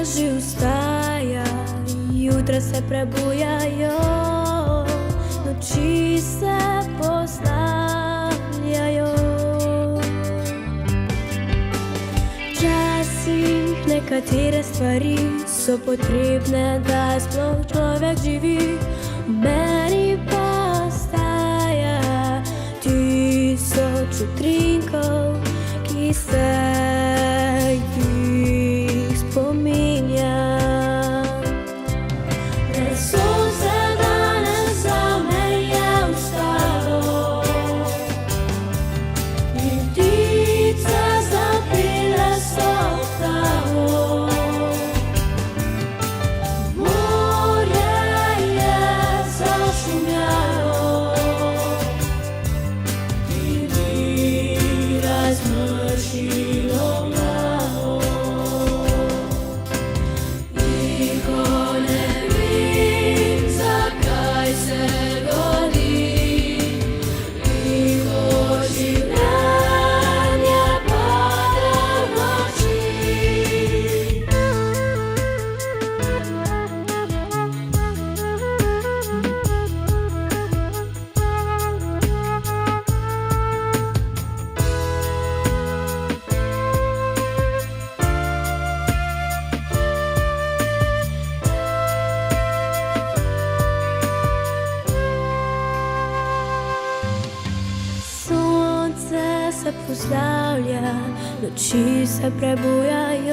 Laži ustaja, jutra se prebujajo, noči se poslavljajo. Včasih nekatere stvari so potrebne, da sploh človek živi, v meni pa ostaja tisoč utrinkov, ki se jih spominjam. Sonce danes zame je vstalo in ptice zapele so oktavo. Morje je zašumljalo in ni razmršilo glavo. Nikoli ne vem, zakaj se godi, tiho življenje pade v noči. Sonce se poslavlja, noči se prebujajo.